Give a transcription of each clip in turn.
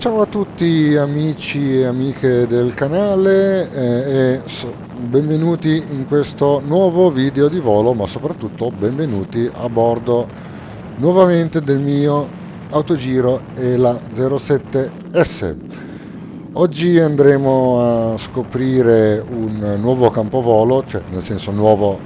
Ciao a tutti amici e amiche del canale benvenuti in questo nuovo video di volo, ma soprattutto benvenuti a bordo nuovamente del mio autogiro ELA 07S. Oggi andremo a scoprire un nuovo campovolo, cioè nel senso nuovo,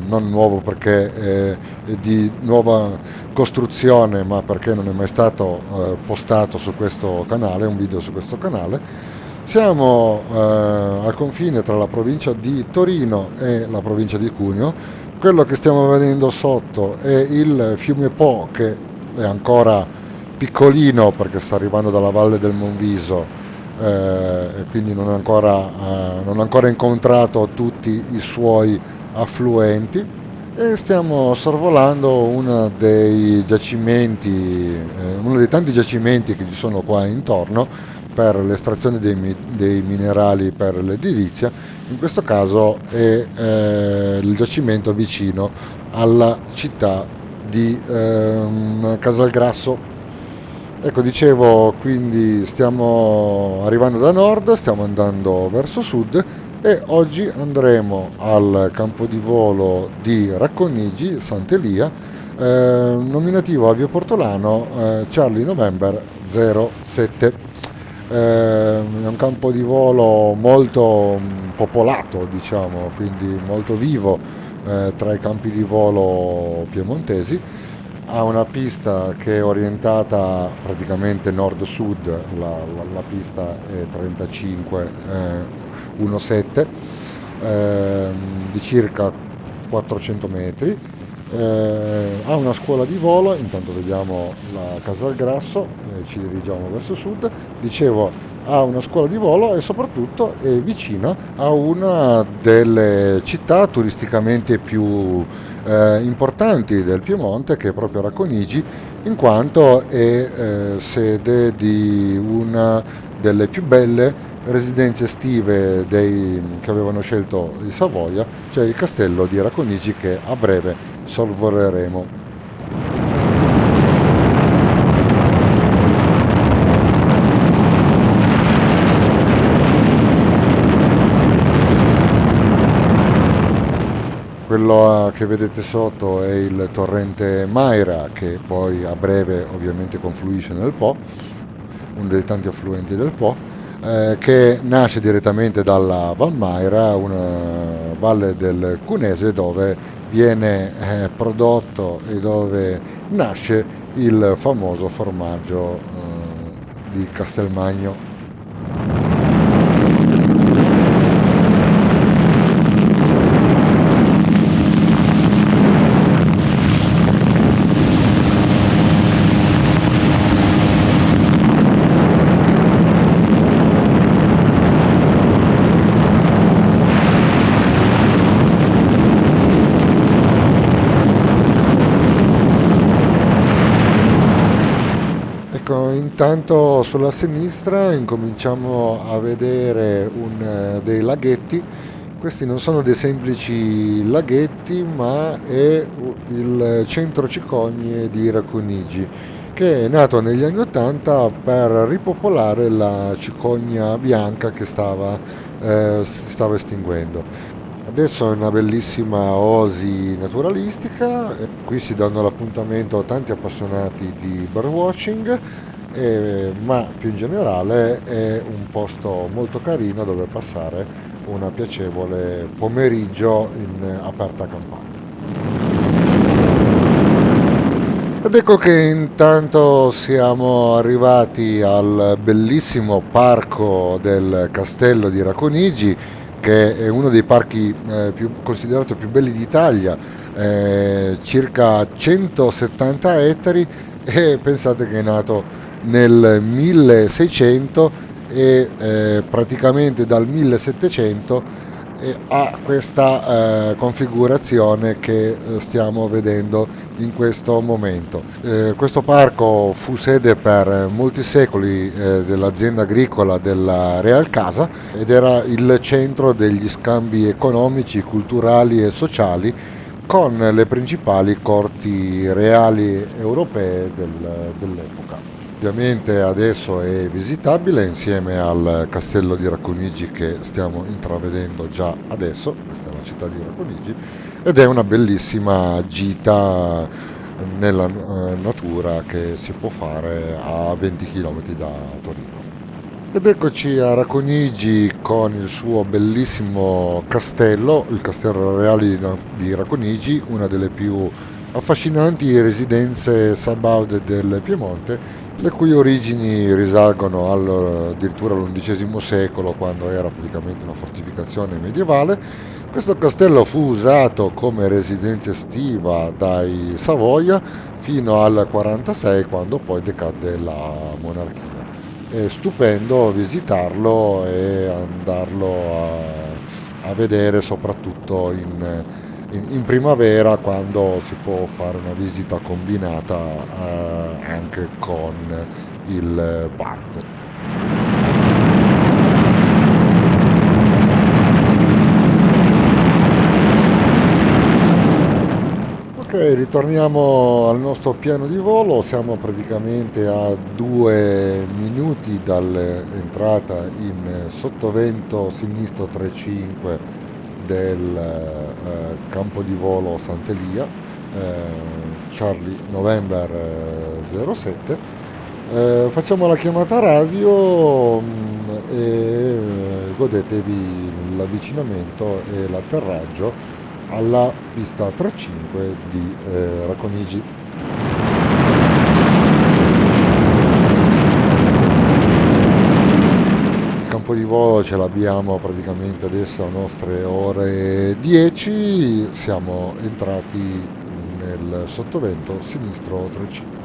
non nuovo perché è di nuova costruzione, ma perché non è mai stato postato su questo canale, un video su questo canale. Siamo al confine tra la provincia di Torino e la provincia di Cuneo. Quello che stiamo vedendo sotto è il fiume Po, che è ancora piccolino perché sta arrivando dalla valle del Monviso, e quindi non ha ancora incontrato tutti i suoi affluenti, e stiamo sorvolando uno dei tanti giacimenti che ci sono qua intorno per l'estrazione dei minerali per l'edilizia. In questo caso è il giacimento vicino alla città di Casalgrasso. Ecco, dicevo, quindi stiamo arrivando da nord, stiamo andando verso sud e oggi andremo al campo di volo di Racconigi, Sant'Elia, nominativo Avio Portolano Charlie November 07. È un campo di volo molto popolato, diciamo, quindi molto vivo tra i campi di volo piemontesi. Ha una pista che è orientata praticamente nord-sud, la pista è 35,17, di circa 400 metri. Ha una scuola di volo, intanto vediamo la Casalgrasso, ci dirigiamo verso sud. Dicevo, ha una scuola di volo e soprattutto è vicina a una delle città turisticamente più importanti del Piemonte, che è proprio Racconigi, in quanto è sede di una delle più belle residenze estive che avevano scelto i Savoia, cioè il castello di Racconigi, che a breve sorvoleremo. Quello che vedete sotto è il torrente Maira, che poi a breve ovviamente confluisce nel Po, uno dei tanti affluenti del Po, che nasce direttamente dalla Val Maira, una valle del Cunese dove viene prodotto e dove nasce il famoso formaggio di Castelmagno. Ecco, intanto sulla sinistra incominciamo a vedere dei laghetti. Questi non sono dei semplici laghetti, ma è il centro cicogne di Racconigi, che è nato negli anni '80 per ripopolare la cicogna bianca che si stava estinguendo. Adesso è una bellissima oasi naturalistica, e qui si danno l'appuntamento a tanti appassionati di birdwatching, ma più in generale è un posto molto carino dove passare una piacevole pomeriggio in aperta campagna. Ed ecco che intanto siamo arrivati al bellissimo parco del castello di Racconigi, che è uno dei parchi considerato più belli d'Italia, circa 170 ettari, e pensate che è nato nel 1600 e praticamente dal 1700 ha questa configurazione che stiamo vedendo in questo momento. Questo parco fu sede per molti secoli dell'azienda agricola della Real Casa ed era il centro degli scambi economici, culturali e sociali con le principali corti reali europee dell'epoca, ovviamente adesso è visitabile insieme al castello di Racconigi che stiamo intravedendo già adesso, questa è la città di Racconigi, ed è una bellissima gita nella natura che si può fare a 20 km da Torino. Ed eccoci a Racconigi con il suo bellissimo castello, il Castello Reale di Racconigi, una delle più affascinanti residenze sabaude del Piemonte, le cui origini risalgono addirittura all'undicesimo secolo, quando era praticamente una fortificazione medievale. Questo castello fu usato come residenza estiva dai Savoia fino al 46, quando poi decadde la monarchia. È stupendo visitarlo e andarlo a vedere soprattutto in primavera, quando si può fare una visita combinata anche con il parco. Ok, ritorniamo al nostro piano di volo, siamo praticamente a 2 minuti dall'entrata in sottovento sinistro 35 del campo di volo Sant'Elia, Charlie November 07. Facciamo la chiamata radio e godetevi l'avvicinamento e l'atterraggio alla pista 35 di Racconigi. Il campo di volo ce l'abbiamo praticamente adesso a nostre ore 10, siamo entrati nel sottovento sinistro 35.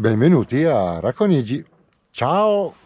Benvenuti a Racconigi. Ciao!